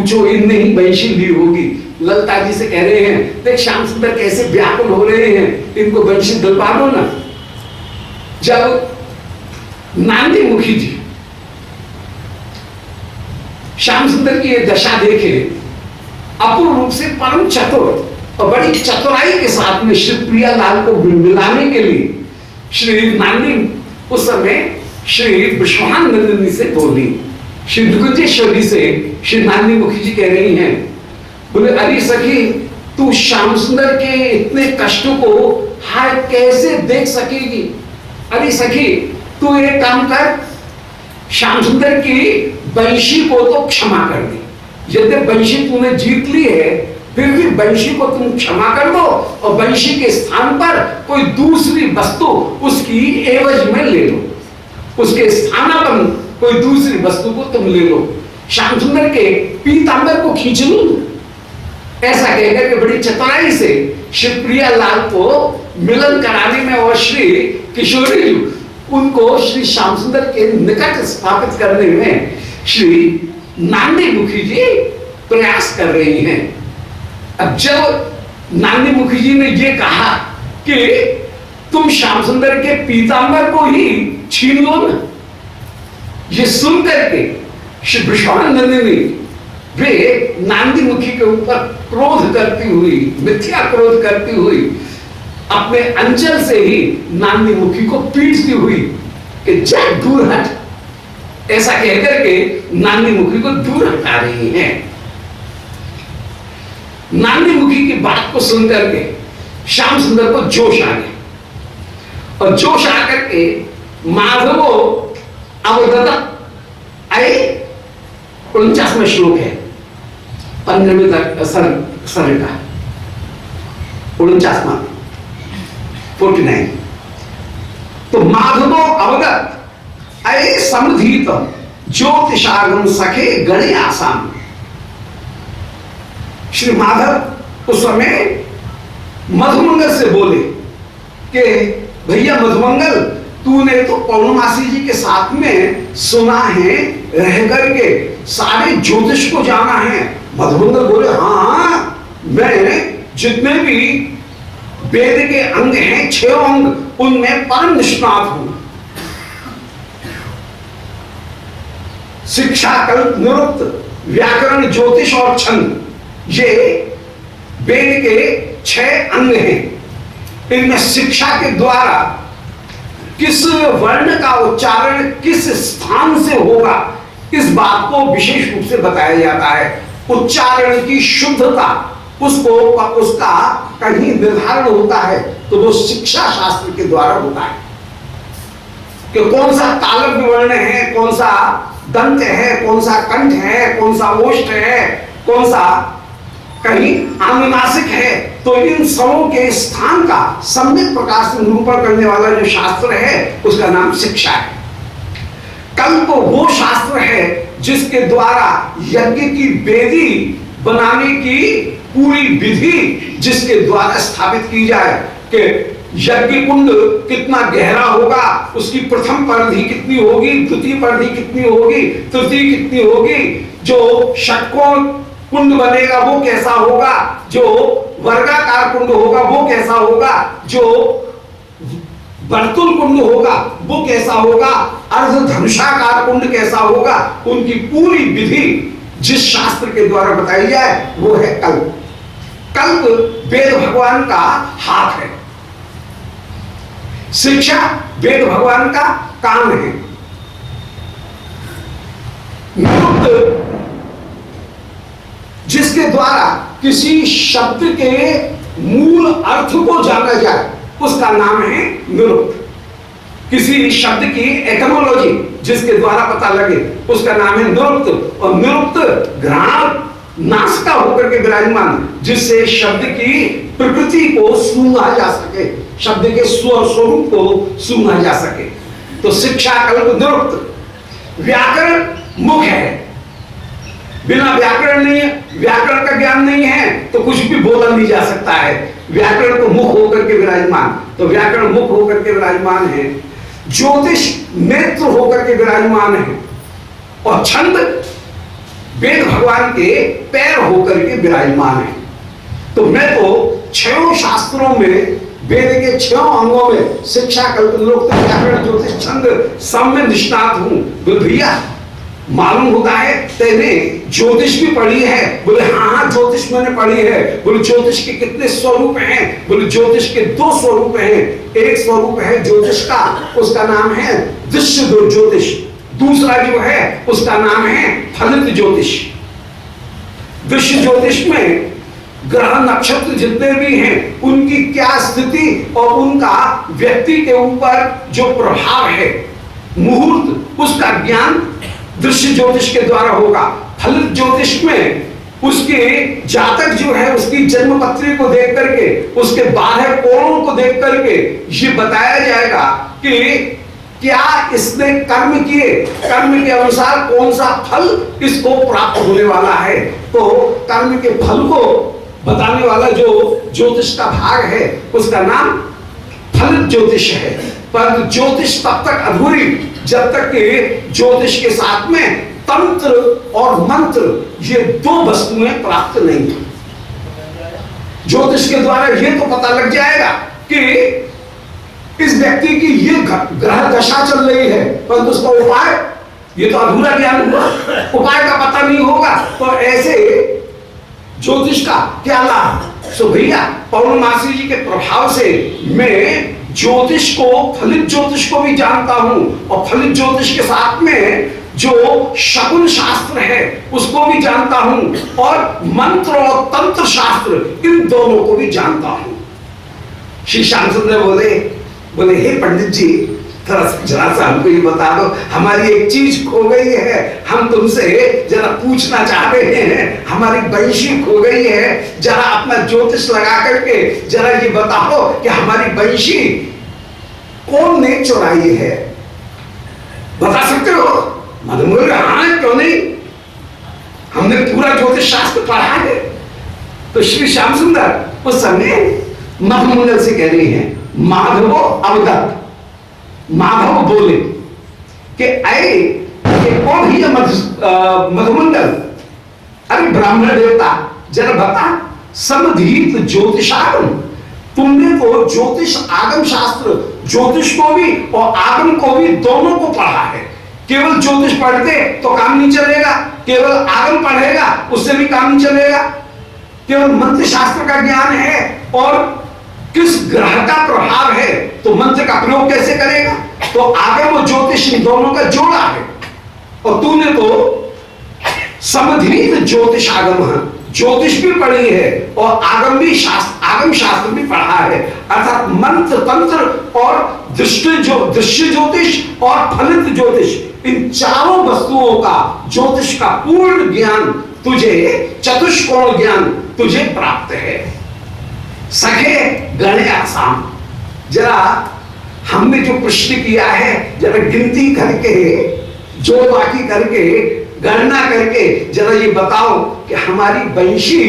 पूछो इनने ही बंशी ली होगी। ललता जी से कह रहे हैं देख श्याम सुंदर कैसे व्याकुल हो रहे हैं, इनको बंशी दिलवा दो ना। जब नांदी मुखी जी श्याम सुंदर की ये दशा देखे, अपूर्ण रूप से परम चतुर और बड़ी चतुराई के साथ में श्री प्रियालाल को मिलाने के लिए श्री नांदी उस समय श्री विश्वानंदिनी से बोली। श्री दुर्गेश्वरी से श्री नांदी मुखी जी कह रही हैं, बोले अरे सखी तू श्याम सुंदर के इतने कष्टों को हाय कैसे देख सकेगी। अरे सखी तू एक काम कर, श्याम सुंदर की बंशी को तो क्षमा कर दी। यदि बंशी तूने जीत ली है फिर भी बंशी को तुम क्षमा कर दो और बंशी के स्थान पर कोई दूसरी वस्तु उसकी एवज में ले लो, उसके स्थान पर कोई दूसरी वस्तु को तुम ले लो। श्याम सुंदर के पीतांबर को खींच लो। ऐसा कहकर के बड़ी चतुराई से श्री प्रियालाल को मिलन कराने में और श्री किशोरी जी उनको श्री श्याम सुंदर के निकट स्थापित करने में श्री नांदी मुखी जी प्रयास कर रही हैं। अब जब नांदी मुखी जी ने ये कहा कि तुम श्याम सुंदर के पीतांबर को ही छीन लो ना, ये सुन करके श्री विश्वानंदिनी वे नांदी मुखी के ऊपर क्रोध करती हुई, मिथ्या क्रोध करती हुई अपने अंचल से ही नांदी मुखी को पीटती हुई कि जा दूर हट, ऐसा कहकर के नांदी मुखी को दूर हटा रही हैं। नांदी मुखी की बात को सुनकर के श्याम सुंदर को जोश आ गया और जोश आकर के माधवो अवदत्त आए 49वां श्लोक है 15वें तक सरल का 49वां 49। तो माधवो अवगत अये समधित ज्योतिषागम सखे गणे आसाम। श्री माधव उस समय मधुमंगल से बोले कि भैया मधुमंगल तूने तो पौर्णमासी जी के साथ में सुना है, रह करके सारे ज्योतिष को जाना है। मधुमंगल बोले हाँ मैं जितने भी वेद के अंग हैं 6 अंग उनमें परम निष्णात हूं। शिक्षा कल्प निरुक्त व्याकरण ज्योतिष और छंद ये वेद के 6 अंग हैं। इनमें शिक्षा के द्वारा किस वर्ण का उच्चारण किस स्थान से होगा इस बात को विशेष रूप से बताया जाता है। उच्चारण की शुद्धता उसका कहीं निर्धारण होता है तो वो शिक्षा शास्त्र के द्वारा होता है कि कौन सा तालव्य वर्ण है, कौन सा दंत है, कौन सा कंठ है, कौन सा ओष्ठ है, कौन सा कहीं अनुनासिक है। तो इन सबों के स्थान का सम्यक प्रकार से निरूपण करने वाला जो शास्त्र है उसका नाम शिक्षा है। कल्प वो शास्त्र है जिसके द्वारा यज्ञ की वेदी बनाने की पूरी विधि जिसके द्वारा स्थापित की जाए कि यज्ञ कुंड कितना गहरा होगा, उसकी प्रथम परिधि कितनी होगी, द्वितीय परिधि कितनी होगी, तृतीय कितनी होगी, जो षटकोण कुंड बनेगा वो कैसा होगा, जो वर्गाकार कुंड होगा वो कैसा होगा, जो वर्तुल कुंड होगा वो कैसा होगा, अर्धधनुषाकार कुंड कैसा होगा, उनकी पूरी विधि जिस शास्त्र के द्वारा बताई जाए वो है कल्प। कल्प वेद भगवान का हाथ है, शिक्षा वेद भगवान का काम है। निरुक्त जिसके द्वारा किसी शब्द के मूल अर्थ को जाना जाए उसका नाम है निरुक्त। किसी शब्द की एटमोलॉजी जिसके द्वारा पता लगे उसका नाम है निरुक्त। और निरुक्त घ्राण नासिका होकर के विराजमान जिससे शब्द की प्रकृति को सूंघा जा सके, शब्द के स्वर स्वरूप को सूंघा जा सके। तो शिक्षा कल्प निरुक्त। व्याकरण मुख है, बिना व्याकरण नहीं, व्याकरण का ज्ञान नहीं है तो कुछ भी बोला नहीं जा सकता है। व्याकरण तो मुख होकर के विराजमान, तो व्याकरण मुख होकर के विराजमान है। ज्योतिष नेत्र होकर के विराजमान है और छंद वेद भगवान के पैर होकर के विराजमान है। तो मैं तो 6 शास्त्रों में, वेद के 6 अंगों में शिक्षा, कल्पना, लोक, व्याकरण, ज्योतिष, छंद सब में निष्णात हूं। बोले भैया मालूम होता है तेने ज्योतिष भी पढ़ी है? बोले हाँ ज्योतिष मैंने पढ़ी है। बोले ज्योतिष के कितने स्वरूप हैं? बोले ज्योतिष के 2 स्वरूप हैं। एक स्वरूप है ज्योतिष का, उसका नाम है दृश्य ज्योतिष। दूसरा जो है उसका नाम है फलित ज्योतिष। दृश्य ज्योतिष में ग्रह नक्षत्र जितने भी हैं उनकी क्या स्थिति और उनका व्यक्ति के ऊपर जो प्रभाव है, मुहूर्त, उसका ज्ञान दृश्य ज्योतिष के द्वारा होगा। फलित ज्योतिष में उसके जातक जो है उसकी जन्म पत्री को देख करके, उसके 12 कोणों को देख करके ये बताया जाएगा कि क्या इसने कर्म किए, कर्म के अनुसार कौन सा फल इसको प्राप्त होने वाला है। तो कर्म के फल को बताने वाला जो ज्योतिष का भाग है उसका नाम फलित ज्योतिष है। पर ज्योतिष तब तक अधूरी जब तक कि ज्योतिष के साथ में तंत्र और मंत्र ये 2 वस्तुएं प्राप्त नहीं है। ज्योतिष के द्वारा ये तो पता लग जाएगा कि इस व्यक्ति की ये ग्रह दशा चल रही है, परंतु उसका उपाय, ये तो अधूरा ज्ञान हुआ, उपाय का पता नहीं होगा। तो ऐसे ज्योतिष का क्या लाभ। सो भैया पौर्णमासी जी के प्रभाव से मैं ज्योतिष को, फलित ज्योतिष को भी जानता हूं और फलित ज्योतिष के साथ में जो शकुन शास्त्र है उसको भी जानता हूं और मंत्र और तंत्र शास्त्र इन दोनों को भी जानता हूं। श्री श्याम सुंदर बोले हे पंडित जी थोड़ा जरा सा हमको ये बता दो, हमारी एक चीज खो गई है, हम तुमसे जरा पूछना चाह रहे हैं, हमारी बंशी खो गई है, जरा अपना ज्योतिष लगा करके जरा ये बताओ कि हमारी बंशी कौन ने चुराई है, बता सकते हो? मधुमंगल हाँ क्यों नहीं, हमने पूरा ज्योतिष शास्त्र पढ़ा है। तो श्री श्याम सुंदर उस समय मधुमंगल से कह रही हैं, माधवो अवगत, माधव बोले कि अये कौन ही मधुमंगल, अरे ब्राह्मण देवता जरा बता, समधीत ज्योतिषागम, तुमने तो ज्योतिष आगम शास्त्र, ज्योतिष को भी और आगम को भी दोनों को पढ़ा है। केवल ज्योतिष पढ़ते तो काम नहीं चलेगा, केवल आगम पढ़ेगा उससे भी काम नहीं चलेगा। केवल मंत्र शास्त्र का ज्ञान है और किस ग्रह का प्रभाव है तो मंत्र का प्रयोग कैसे करेगा, तो आगम और ज्योतिष इन दोनों का जोड़ा है। और तूने तो समधीत ज्योतिष आगम, ज्योतिष भी पढ़ी है और आगम भी शास्त्र, आगम शास्त्र भी पढ़ा है, अर्थात मंत्र तंत्र और दृश्य ज्योतिष और फलित ज्योतिष, इन चारों वस्तुओं का ज्योतिष का पूर्ण ज्ञान तुझे, चतुष्कोण ज्ञान तुझे प्राप्त है। सखे गणे आसाम, जरा हमने जो प्रश्न किया है जरा गिनती करके, जो बाकी करके, गणना करके जरा ये बताओ कि हमारी बंशी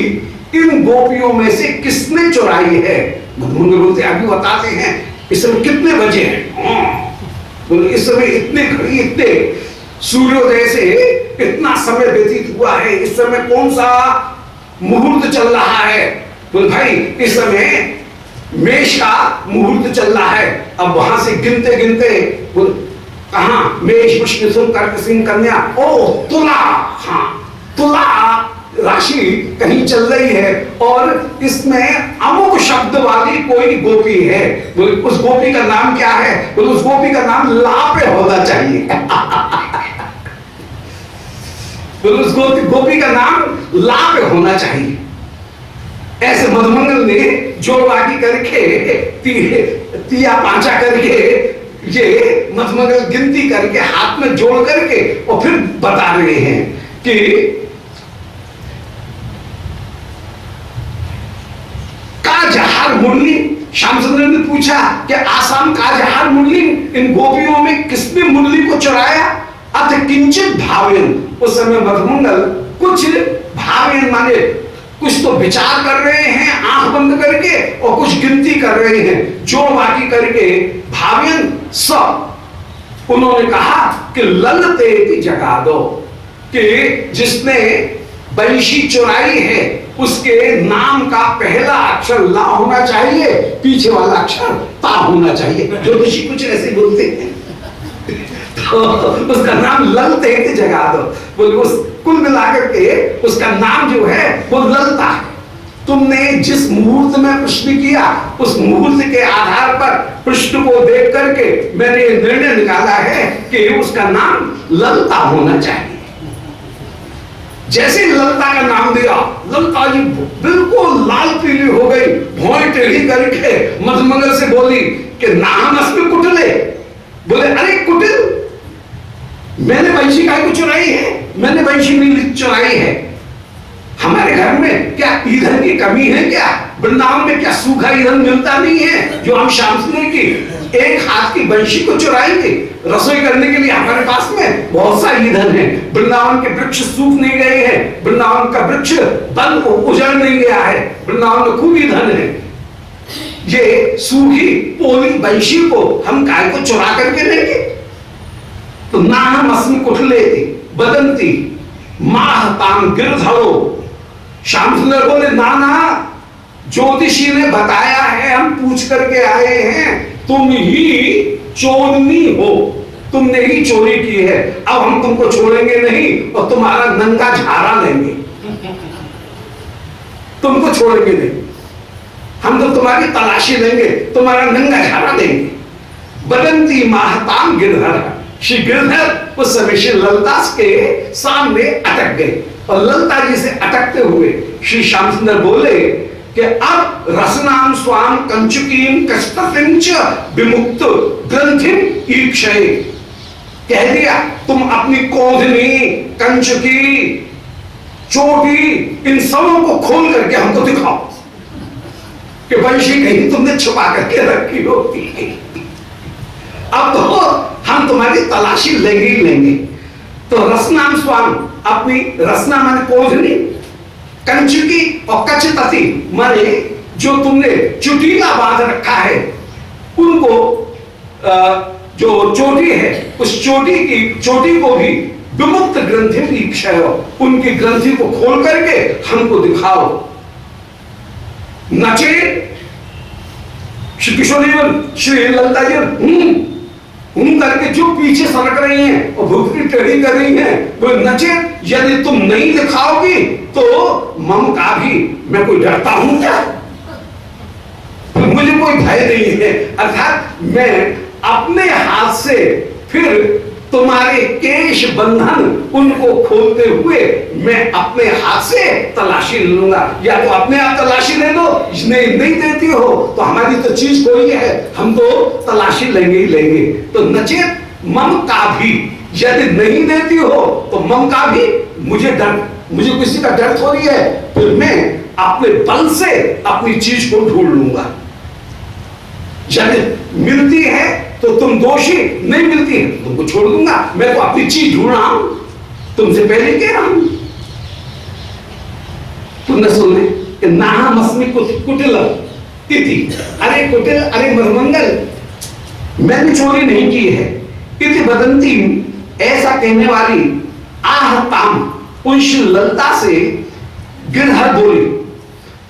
इन गोपियों में से किसने चुराई है। मधुमंगल बोलते अभी बताते हैं इस समय कितने बजे हैं। बोले इस समय इतने घड़ी, इतने सूर्योदय से इतना समय व्यतीत हुआ है, इस समय कौन सा मुहूर्त चल रहा है। बोले भाई इस समय मेष का मुहूर्त चल रहा है। अब वहां से गिनते गिनते कहा मेष वृश्चिक कर्क सिंह कन्या, ओ तुला, हाँ तुला राशि कहीं चल रही है और इसमें अमुक शब्द वाली कोई गोपी है। बोले उस गोपी का नाम क्या है। बोले उस गोपी का नाम लापे होना चाहिए। बोले उस गोपी का नाम लापे होना चाहिए। ऐसे मधुमंगल ने जोड़वागी करके तिया पांचा करके ये मधुमंगल गिनती करके हाथ में जोड़ करके और फिर बता रहे हैं कि काजहार मुरली। श्यामचंद्र ने पूछा कि आसाम काजहार मुरली, इन गोपियों में किसने मुरली को चुराया। अथ किंचित भावेन, उस समय मधुमंगल कुछ भावेन माने कुछ तो विचार कर रहे हैं आंख बंद करके और कुछ गिनती कर रहे हैं जोड़ बाकी करके। भावेन सब उन्होंने कहा कि ललते की जगा दो, कि जिसने बंशी चुराई है उसके नाम का पहला अक्षर ला होना चाहिए, पीछे वाला अक्षर ता होना चाहिए। ज्योतिषी कुछ ऐसे बोलते हैं तो उसका नाम ललते की जगा दो। बोले उस कुल मिलाकर के उसका नाम जो है वो ललता है। तुमने जिस मुहूर्त में प्रश्न किया उस मुहूर्त के आधार पर प्रश्न को देख करके मैंने निर्णय निकाला है कि उसका नाम ललता होना चाहिए। जैसे ललता का नाम दिया, ललता जी बिल्कुल लाल पीली हो गई, भौं टेढ़ी करके मधुमंगल से बोली कि नाम अस्मिन् कुटिले। बोले अरे कुटिल, मैंने बंशी काय को चुराई है? मैंने बंशी नहीं चुराई है। हमारे घर में क्या ईंधन की कमी है? क्या वृंदावन में क्या सूखा ईंधन मिलता नहीं है जो हम श्याम सुंदर की एक हाथ की बंशी को चुराएंगे? रसोई करने के लिए हमारे पास में बहुत सा ईंधन है। वृंदावन के वृक्ष सूख नहीं गए हैं, वृंदावन का वृक्ष बन उजड़ नहीं गया है, वृंदावन में खूब ईंधन है। ये सूखी पोली बंशी को हम काय को चुरा करके लेंगे? तो ना हम अस्मिन् कुटिले बदंती माहताम गिरधरो। श्याम सुंदर बोले ना ना, ज्योतिषी ने बताया है, हम पूछ करके आए हैं, तुम ही चोरनी हो, तुमने ही चोरी की है। अब हम तुमको छोड़ेंगे नहीं और तुम्हारा नंगा झारा लेंगे, तुमको छोड़ेंगे नहीं, हम तो तुम्हारी तलाशी लेंगे, तुम्हारा नंगा झारा देंगे। बदंती माहताम गिरधर। श्री गिरधर उस समय श्री ललता के सामने अटक गए और ललता जी से अटकते हुए श्री श्याम सुंदर बोले कि अब रसनाम स्वाम कंचुकीम कष्टतिंच विमुक्त ग्रंथिम ईक्षये। कह दिया तुम अपनी कोधनी, कंचुकी, चोटी, इन सबों को खोल करके हमको दिखाओ कि वंशी कहीं तुमने छुपा करके रखी होती। अब तो हम तुम्हारी तलाशी लेंगे ही लेंगे। तो रसनाम स्वाम, अपनी रसना माने कोधनी, कंचुकी और कचतती माने जो तुमने चुटीला बांध रखा है, उनको जो चोटी है उस चोटी को भी विमुक्त ग्रंथि की क्षय, उनकी ग्रंथि को खोल करके हमको दिखाओ। नचे श्री किशोरी श्री ललता जी करके जो पीछे सरक रही हैं और भुगती टेढ़ी कर रही हैं, वो नचे यदि तुम नहीं दिखाओगी तो मम का भी मैं कोई डरता हूं क्या? तो मुझे कोई भय नहीं है। अर्थात मैं अपने हाथ से फिर तुम्हारे केश बंधन उनको खोलते हुए मैं अपने हाथ से तलाशी ले लूंगा। या तो अपने आप तलाशी ले लो, नहीं देती हो तो हमारी तो चीज कोई है, हम तो तलाशी लेंगे ही लेंगे। तो नचेत मम का भी, यदि नहीं देती हो तो मम का भी, मुझे किसी का डर थोड़ी है, फिर मैं अपने बल से अपनी चीज को ढूंढ लूंगा। यदि मिलती है तो तुम दोषी, नहीं मिलती है तुमको छोड़ दूंगा, मैं तो अपनी चीज ढूंढ रहा हूं, तुमसे पहले कह रहा हूं। तुमने सुने नाहम अस्मिन् कुटिल इति। अरे कुटिल, अरे मधुमंगल, मैंने चोरी नहीं की है। इति बदंती, ऐसा कहने वाली आहताम उन ललता से गिरधर बोले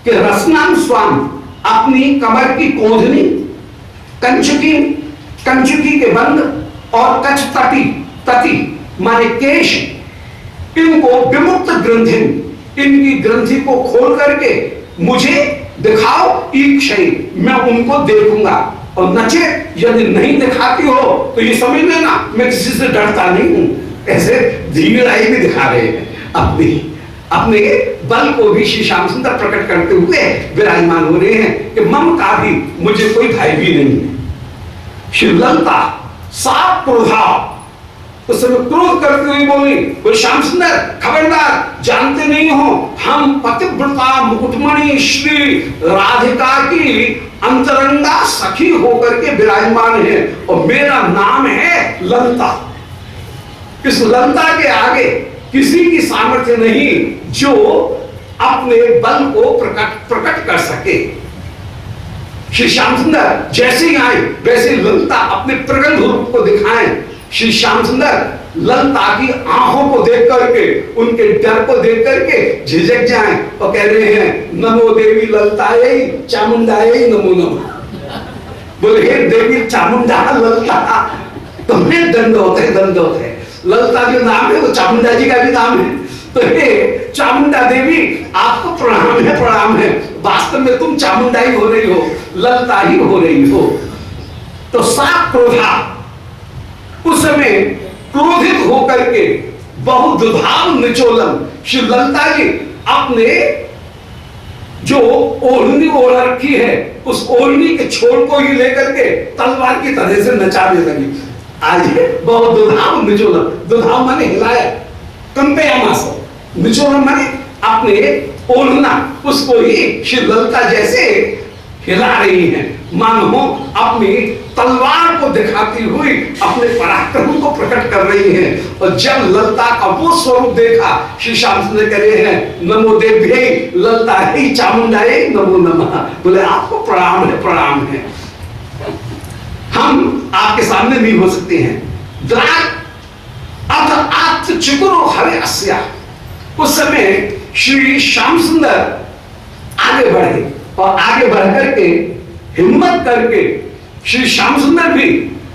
कि रसनाम स्वाम, अपनी कमर की कोधनी, कंचुकी के बंद और कच तटी माने केश, इनको विमुक्त ग्रंथि, इनकी ग्रंथि को खोल करके मुझे दिखाओ। ईक्षय, मैं उनको देखूंगा। और नचे यदि नहीं दिखाती हो तो ये समझ लेना मैं किसी से डरता नहीं हूं। ऐसे धीराई भी दिखा रहे हैं, अपने बल को भी श्री श्याम सुंदर प्रकट करते हुए विराजमान हो रहे हैं कि मम का भी मुझे कोई भय भी नहीं है। श्री ललता साफ क्रोधा, उस समय क्रोध करते हुए बोली, श्याम सुंदर खबरदार, जानते नहीं हो हम पतिव्रता मुकुटमणि श्री राधिका की अंतरंगा सखी होकर के विराजमान है और मेरा नाम है ललता। इस ललता के आगे किसी की सामर्थ्य नहीं जो अपने बल को प्रकट कर सके। श्री श्याम सुंदर जैसे ही आए वैसे ललता अपने प्रगल्भ रूप को दिखाएं। श्री श्याम सुंदर ललता की आंखों को देख करके, उनके डर को देख करके झिझक जाएं और कह रहे हैं नमो देवी ललतायै चामुंडायै नमो नमः। बोले हे देवी चामुंडा ललता तुम्हें दंडोत है, दंडोत है। ललता जो नाम है वो चामुंडा जी का भी नाम है। तो हे चामुंडा देवी आपको प्रणाम है, प्रणाम है। वास्तव में तुम चामुंडा ही हो रही हो, ललता ही हो रही हो। तो सात क्रोधा उस समय क्रोधित होकर के बहुत दुधाव निचोलन श्री ललता जी अपने जो ओढ़नी ओढ़ रखी है उस ओढ़नी के छोर को ही लेकर के तलवार की तरह से नचाने लगी। आज बहुत दुधाव निचोलन, दुधाव माने हिलाया, कंपेयामास, निचोलन माने अपने ओढ़ना उसको ही श्री ललता जैसे हिला रही हैं, मानो अपनी तलवार को दिखाती हुई अपने पराक्रम को प्रकट कर रही हैं। और जब ललता का वो स्वरूप देखा श्री श्याम सुंदर कह रहे हैं नमो देव्यै ललतायै चामुंडायै नमो नमः। बोले आपको प्रणाम है, प्रणाम है। हम आपके सामने नहीं हो सकते हैं। चुकुरो हरे अस्या। उस समय श्री श्याम सुंदर आगे बढ़े और आगे बढ़ करके हिम्मत करके श्री श्याम सुंदर भी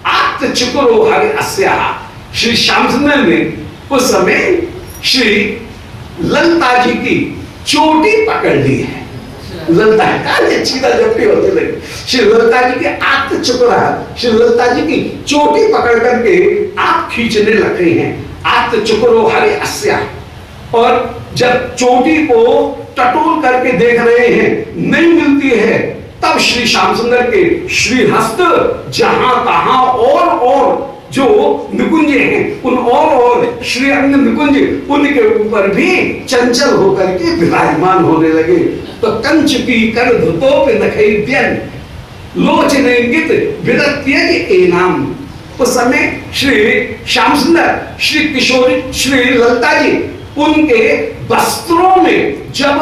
आत्म चुकुरो हरे अस्या। श्री श्याम सुंदर ने उस समय श्री ललता जी की चोटी पकड़ ली है। ललता सीधा जबकि होते लगे श्री ललता जी के आत्म चुकुरा, श्री ललता जी की चोटी पकड़ करके आप खींचने लग रहे हैं। आत्म चुकुरो हरे अस्या। और जब चोटी को टटोल करके देख रहे हैं नहीं मिलती है, तब श्री श्याम सुंदर के श्री हस्त जहां तहां और जो निकुंज हैं उन और श्री अंग निकुंज उनके ऊपर भी चंचल होकर के विराजमान होने लगे। तो कंच की कर धुतोप नखैद्यन लोचनेंगित विरत्यज एनाम। उस समय श्री श्याम सुंदर श्री किशोरी श्री ललता जी उनके वस्त्रों में जब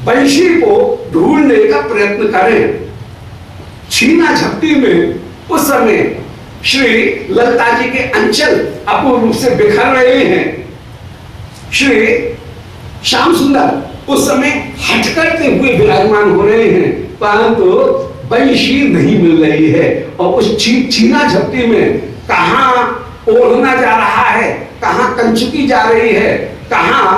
बंशी को ढूंढने का प्रयत्न करें, छीना झपटी में उस समय श्री ललता जी के अंचल अपूर्ण रूप से बिखर रहे हैं। श्री श्याम सुंदर उस समय हट करते हुए विराजमान हो रहे हैं, परंतु बंशी नहीं मिल रही है। और उस छीना झपटी में कहां ओढ़ना जा रहा है, कहां कंचुकी जा रही है, कहां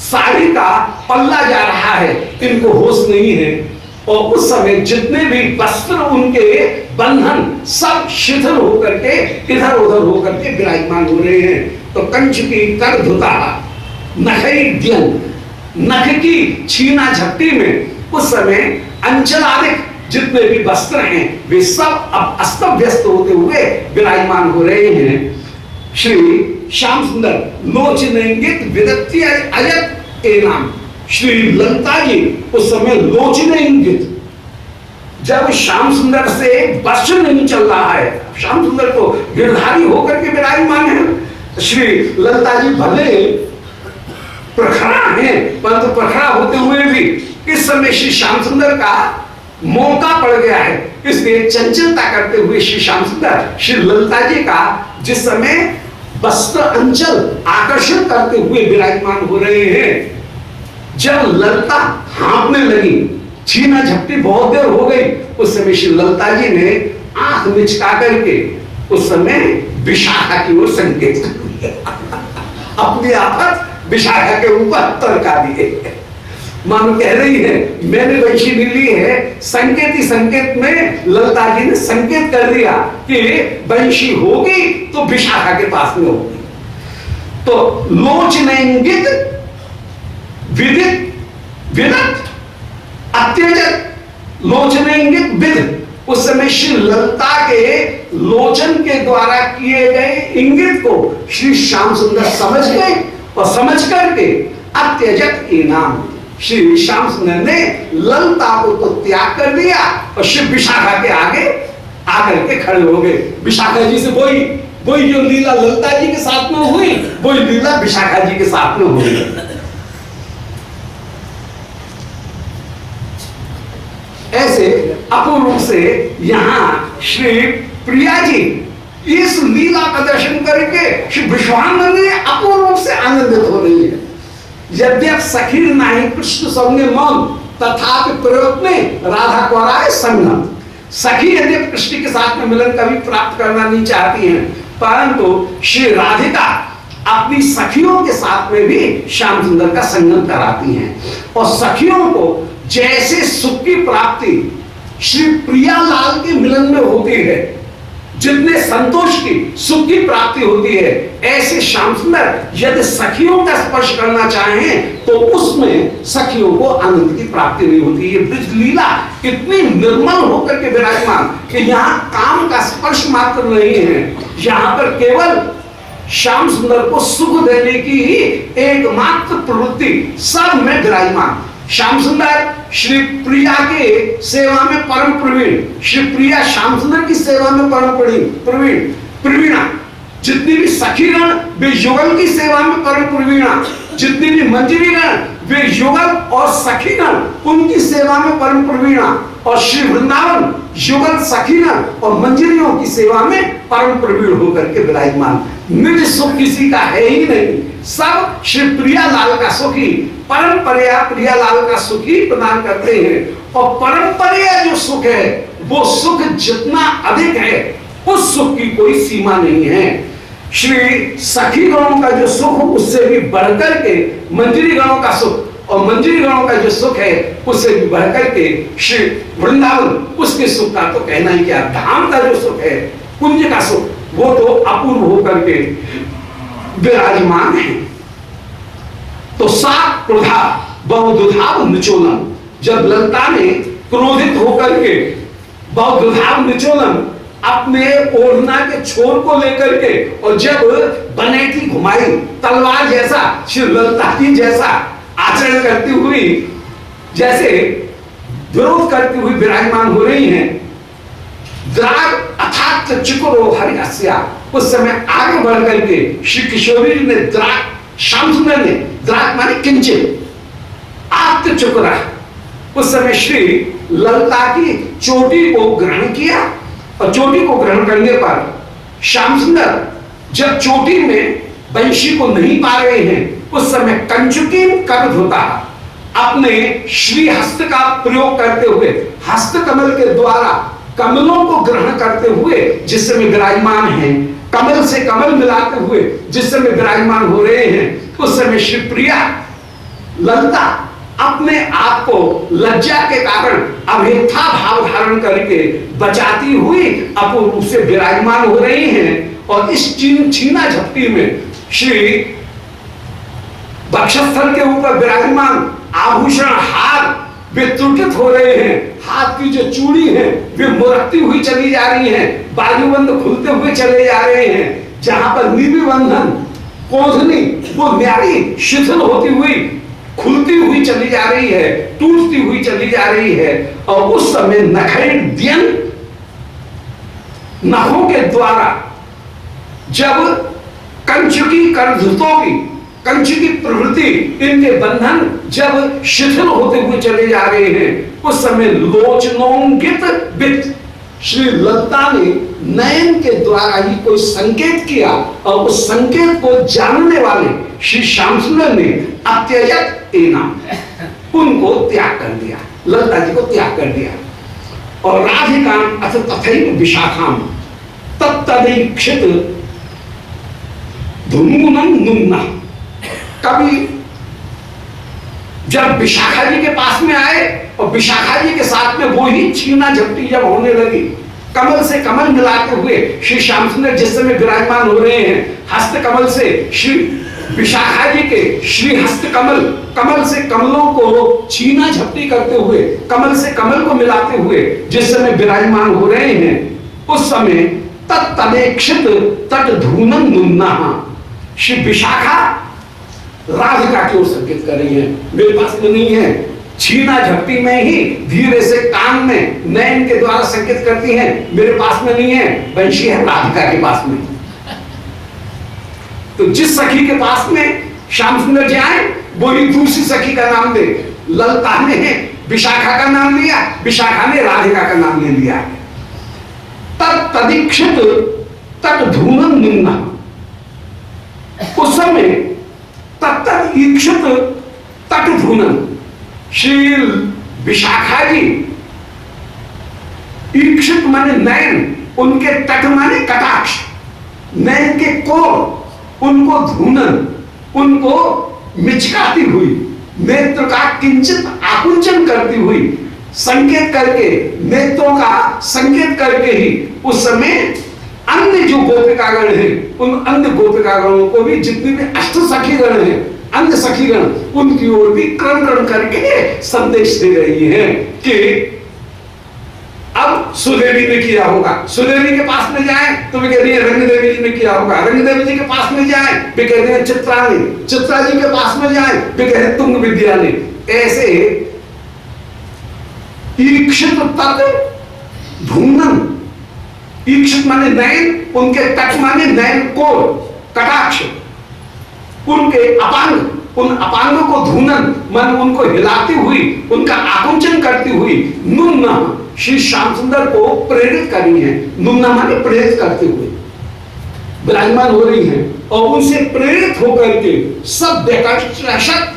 साड़ी का पल्ला जा रहा है, इनको होश नहीं है। और उस समय जितने भी वस्त्र उनके बंधन सब शिथिल होकर के इधर उधर होकर के विराजमान हो रहे हैं। तो कंचुकी कर धुता नखैद्यन, नख की छीना झपटी में उस समय अंचलादिक जितने भी वस्त्र हैं वे सब अब अस्त व्यस्त होते हुए विराजमान हो रहे हैं। श्री श्याम सुंदर लोचनेंगित विदत्य अजत एनाम। श्री ललता जी उस समय लोचनेंगित, जब श्याम सुंदर से वश नहीं चल रहा है, श्याम सुंदर को गिरधारी होकर के विराजमान है। श्री ललता जी भले प्रखरा है, परंतु प्रखरा होते हुए भी इस समय श्री श्याम सुंदर का मौका पड़ गया है, इसलिए चंचलता करते हुए श्री श्याम सुंदर श्री ललता जी का जिस समय वस्त्र अंचल आकर्षण करते हुए विराजमान हो रहे हैं, जब ललता हाँपने लगी, छीना झपटी बहुत देर हो गई, उस समय श्री ललता जी ने आंख मिचका करके उस समय विशाखा की ओर संकेत अपनी आफत विशाखा के ऊपर तरका दिए। मानो कह रही है मैंने वंशी ली है, संकेत ही संकेत में ललता जी ने संकेत कर दिया कि वंशी होगी तो विशाखा के पास में होगी। तो लोचनेंगित विदित विदत अत्यजत लोचनेंगित विद। उस समय श्री ललता के लोचन के द्वारा किए गए इंगित को श्री श्याम सुंदर समझ गए और समझ करके अत्यजत इनाम श्री श्याम सुंदर ने ललता को तो त्याग कर दिया और श्री विशाखा के आगे आकर के खड़े हो गए। विशाखा जी से वही जो लीला ललता जी के साथ में हुई वही लीला विशाखा जी के साथ में हुई। ऐसे अपूर्ण रूप से यहां श्री प्रिया जी इस लीला का दर्शन करके श्री विश्वानंद ने अपूर्ण रूप से आनंदित हो रही है। यद्यप सखी नहीं कृष्ण संगे मन तथापि प्रयत्ने राधा कौराय संगम। सखी यदि कृष्ण के साथ में मिलन कभी प्राप्त करना नहीं चाहती हैं, परंतु श्री राधिका अपनी सखियों के साथ में भी श्याम सुंदर का संगम कराती हैं। और सखियों को जैसे सुख की प्राप्ति श्री प्रियालाल के मिलन में होती है, जितने संतोष की सुख की प्राप्ति होती है, ऐसे श्याम सुंदर यदि सखियों का स्पर्श करना चाहें तो उसमें सखियों को आनंद की प्राप्ति नहीं होती है। ब्रज लीला इतनी निर्मल होकर के विराजमान कि यहाँ काम का स्पर्श मात्र नहीं है, यहाँ पर केवल श्याम सुंदर को सुख देने की ही एकमात्र प्रवृत्ति सब में विराजमान। श्याम सुंदर श्री प्रिया के सेवा में परम प्रवीण, श्री प्रिया श्याम सुंदर की सेवा में परम प्रवीणा। जितनी भी सखीगण वे युगल की सेवा में परम प्रवीणा, जितनी भी मंजरीगण वे युगल और सखीगण उनकी सेवा में परम प्रवीणा, और श्री वृंदावन युगल सखीगण और मंजरियों की सेवा में परम प्रवीण होकर के विराजमान। निज सुख किसी का है ही नहीं, सब श्री प्रियालाल का सुखी परंपरा प्रियालाल का सुखी प्रदान करते हैं। और परंपरा जो सुख है वो सुख जितना अधिक है उस सुख की कोई सीमा नहीं है। श्री सखी गणों का जो सुख उससे भी बढ़कर के मंजरी गणों का सुख, और मंजरी गणों का जो सुख है उससे भी बढ़कर के श्री वृंदावन उसके सुख का तो कहना ही क्या। धाम का जो सुख है, कुंज का सुख, वो तो अपूर्व होकर के विराजमान है। तो सात क्रोधा बहुधाव निचोलन, जब ललता ने क्रोधित होकर के बहुधाव निचोलन अपने ओढ़ना के छोर को लेकर के, और जब बनेटी घुमाई तलवार जैसा श्री ललता जी जैसा आचरण करती हुई, जैसे विरोध करती हुई विराजमान हो रही हैं। द्राग अथात चिकुरो हरिहस्या, उस समय आगे बढ़ करके श्री किशोरी जी ने द्राग, श्याम सुंदर ने द्राग माने किंचित आत्म चुकरा, उस समय श्री ललता की चोटी को ग्रहण किया। और चोटी को ग्रहण करने पर श्याम सुंदर जब चोटी में बंशी को नहीं पा रहे हैं, उस समय कंचुकी कर्द होता अपने श्री हस्त का प्रयोग करते हुए, हस्त कमल के द्वारा कमलों को ग्रहण करते हुए जिस समय विराजमान हैं, कमल से कमल मिलाते हुए जिस समय विराजमान हो रहे हैं, उस समय श्री प्रिया ललता अपने आप को लज्जा के कारण अभेथा भाव धारण करके बचाती हुई अपूर्व रूप से विराजमान हो रही हैं। और इस छीना झपटी में श्री वक्षस्थल के ऊपर विराजमान आभूषण हार वे त्रुटित हो रहे हैं, हाथ की जो चूड़ी है वे मुरकती हुई चली जा रही हैं, बाजूबंद खुलते हुए चले जा रहे हैं। जहां पर निबी बंधन कोधनी वो न्यारी शिथिल होती हुई खुलती हुई चली जा रही है, टूटती हुई चली जा रही है। और उस समय नखैद्यन नखों के द्वारा जब कंचुकी करधुतों की कंचुकी प्रवृत्ति इनके बंधन जब शिथिल होते हुए चले जा रहे हैं, उस समय लोचनोंगित वित्त श्री ललता ने नयन के द्वारा ही कोई संकेत किया, और उस संकेत को जानने वाले श्री श्याम सुंदर ने अत्यजत एनाम उनको त्याग कर दिया, ललता जी को त्याग कर दिया। और राधिका अथ तथैव विशाखाम तत्तदैक्षित धुनूनम नुम्ना, कभी जब विशाखा जी के पास में आए और विशाखा जी के साथ में वो ही छीना झपटी जब होने लगी, कमल से कमल मिलाते हुए श्री श्याम सुंदर जिस समय विराजमान हो रहे हैं, हस्त कमल से श्री विशाखा जी के श्री हस्त कमल, कमल से कमलों को छीना झपटी करते हुए, कमल से कमल को मिलाते हुए जिस समय विराजमान हो रहे हैं, उस समय तत्तदेक्षित तट धूनम नुन्ना, श्री विशाखा राधिका की ओर संकेत कर रही है, मेरे पास में नहीं है। छीना झपटी में ही धीरे से कान में नयन के द्वारा संकेत करती हैं, मेरे पास में नहीं है, वंशी है राधिका के पास में। तो जिस सखी के पास में श्याम सुंदर जी आए वो ही दूसरी सखी का नाम दे, ललता ने विशाखा का नाम लिया, विशाखा ने राधिका का नाम ले लिया। तब तदीक्षित तट धूनन मुन्ना, उस समय तत्त ईक्षित तट धूनन, श्री विशाखा जी ईक्षित माने नयन, उनके तट माने कटाक्ष, नयन के कोर उनको धूनन, उनको मिचकाती हुई, नेत्र का किंचित आकुंचन करती हुई, संकेत करके, नेत्रों का संकेत करके ही उस समय अन्य जो गोपिकागण हैं, उन अन्य गोपिकागणों को भी, जितनी भी अष्ट सखीगण हैं, अन्य सखीगण, उनकी ओर भी क्रम क्रम करके संदेश दे रही हैं कि अब सुदेवी ने किया होगा, सुदेवी के पास में जाए तो वे कह रही है रंग देवी जी ने किया होगा, रंग देवी जी के पास में जाए वे कह रहे हैं चित्रा ने, चित्रा जी के पास में जाए वे कह रहे तुंग विद्या ने। ऐसे ईक्षित तट धूनन, ईक्षित माने नयन, उनके तट माने नयन कोर कटाक्ष, उनके अपांग, उन अपांगों को धूनन मन उनको हिलाती हुई, उनका आकुंचन करती हुई नुन्ना श्री श्याम सुंदर को प्रेरित कर रही है। नुन्ना माने प्रेरित करते हुए विराजमान हो रही है और उनसे प्रेरित होकर के सब देखत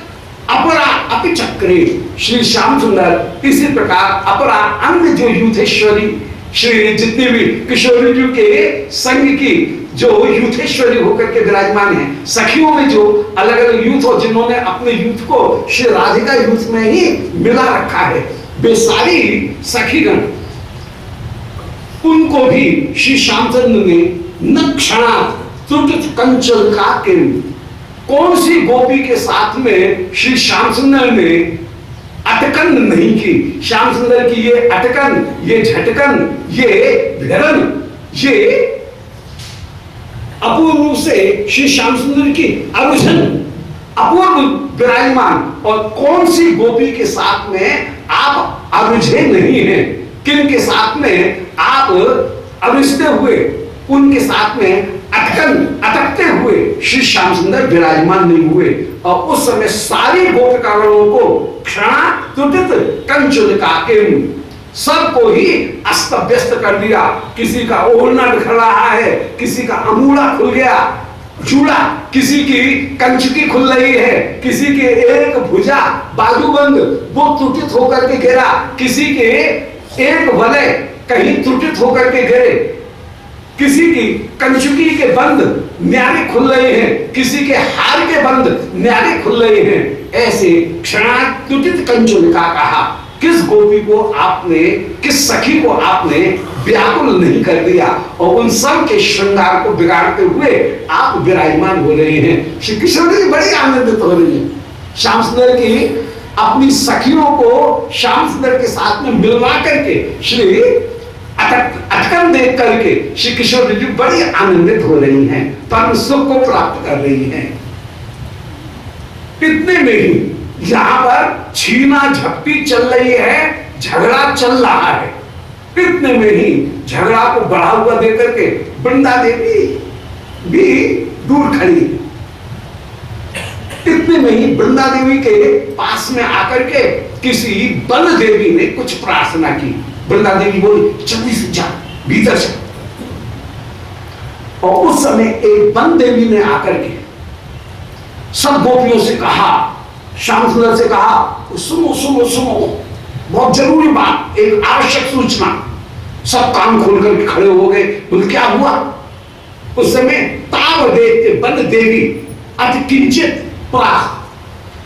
अपरा अपि चक्रे श्री श्याम सुंदर इसी प्रकार अपरा अन्य जो यूथेश्वरी, श्री जितने भी किशोरी जी के संग की जो यूथेश्वरी होकर के विराजमान है, सखियों में जो अलग अलग यूथ हो, जिन्होंने अपने यूथ को श्री राधिका यूथ में ही मिला रखा है, वे सारी सखीगण, उनको भी श्री श्यामचंद्र ने न क्षणात त्रुटित कंचन का किरण, कौन सी गोपी के साथ में श्री श्याम सुंदर ने अटकन नहीं की। श्याम सुंदर की ये अटकन, ये झटकन, ये भिड़न, ये अपूर्व रूप से श्री श्याम सुंदर की अरुझन अपूर्व विराजमान, और कौन सी गोपी के साथ में आप अरुझे नहीं हैं, किन के साथ में आप अरुझते हुए, उनके साथ में अटकते हुए श्री श्याम सुंदर विराजमान नहीं हुए। और उस समय सारी गोपिकागणों को क्षणा त्रुटित कंचन का सबको ही अस्त व्यस्त कर दिया। किसी का ओढ़ना बिखर रहा है, किसी का अमूड़ा खुल गया, चूड़ा, किसी की कंचकी खुल रही है, किसी के एक भुजा बाजूबंद वो त्रुटित होकर के गिरा, किसी के एक वलय कहीं त्रुटित होकर के गिरे, किसी की कंचुकी के बंद न्यारे खुल रहे हैं, किसी के हार के बंद न्यारे खुल रहे हैं। ऐसे क्षणा त्रुटित कंचन का कहा, किस गोपी को आपने, किस सखी को आपने व्याकुल नहीं कर दिया, और उन सब के श्रृंगार को बिगाड़ते हुए आप विराजमान हो रहे हैं। श्री कृष्ण जी बड़ी आनंदित हो रही है श्याम सुंदर की अपनी सखियों को श्याम सुंदर के साथ में मिलवा करके, श्री अटकन देख करके श्री किशोर जी बड़ी आनंदित हो रही हैं, परम सुख को प्राप्त कर रही हैं। इतने में ही यहां पर छीना झपटी चल रही है, झगड़ा चल रहा है। इतने में ही झगड़ा को बढ़ा हुआ देकर के वृंदा देवी भी दूर खड़ी। इतने में ही वृंदा देवी के पास में आकर के किसी बन देवी ने कुछ प्रार्थना की। वृंदा देवी बोली जल्दी से जा, भीतर से। और उस समय एक बन देवी ने आकर के सब गोपियों से कहा, श्याम सुंदर से कहा, सुनो सुनो सुनो, बहुत जरूरी बात, एक आवश्यक सूचना। सब कान खोल करके खड़े हो गए। बोले क्या हुआ? उस समय ताव देखते बन देवी अति किंचित प्राह,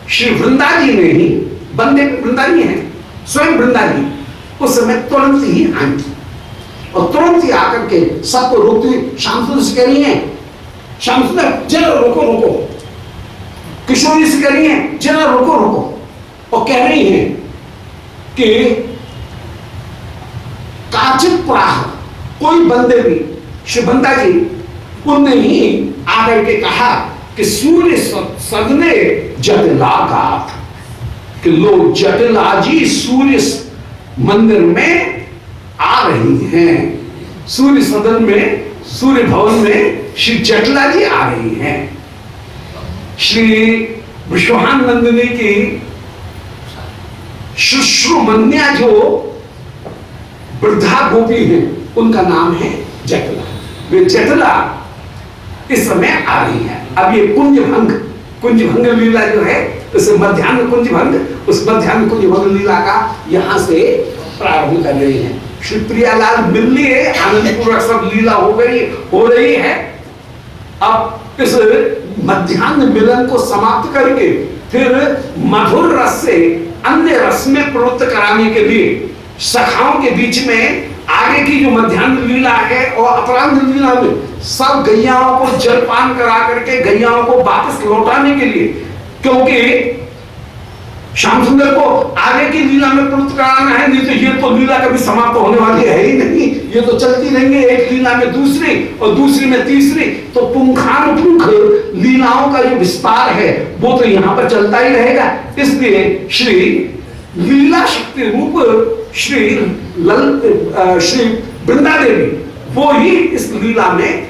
श्री वृंदा जी ने ही, बन देवी वृंदा जी है, स्वयं वृंदा जी उस समय तुरंत ही आई और तुरंत ही आकर के सबको रोकती हुई श्याम सुंदर से कह रही है, श्याम सुंदर जरा रोको रोको, किशोरी से कह रही है जरा रोको रोको, और कह रही है कि काचित प्राह, कोई बंदे भी श्री वृंदा जी उनने ही आकर के कहा कि सूर्य सदने जटिला का, कि लोग जटिला जी सूर्य मंदिर में आ रही हैं, सूर्य सदन में, सूर्य भवन में श्री जटिला जी आ रही हैं। श्री विश्वानंदिनी की शुश्रुमन्या जो वृद्धा गोपी है, उनका नाम है जटिला। वे जटला इस समय आ रही है। अब ये कुंजभंग लीला जो है, उस मध्यान्ह कुंजभंग, उस मध्यान्ह कुंजभंग लीला का यहाँ से प्रारंभ कर रही है। श्री प्रियालाल मिल लिए, आनंद पूर्वक सब लीला हो रही है। अब इस मध्यान्ह मिलन को समाप्त करके फिर मधुर रस से अन्य रस में प्रवृत्त कराने के लिए सखाओं के बीच में आगे की जो मध्यान्ह लीला है और अपराह्न लीला में सब गैयाओं को जलपान करा करके गैयाओं को वापस लौटाने के लिए, क्योंकि श्याम सुंदर को आगे की लीला में प्रवृत्त कराना है, नहीं तो ये तो लीला कभी समाप्त होने वाली है ही नहीं, ये तो चलती रहेंगे, एक लीला में दूसरी और दूसरी में तीसरी, तो पुंखानुपुंख लीलाओं का जो विस्तार है वो तो यहाँ पर चलता ही रहेगा। इसलिए श्री लीला शक्ति रूप श्री वृंदा देवी वो ही इस लीला में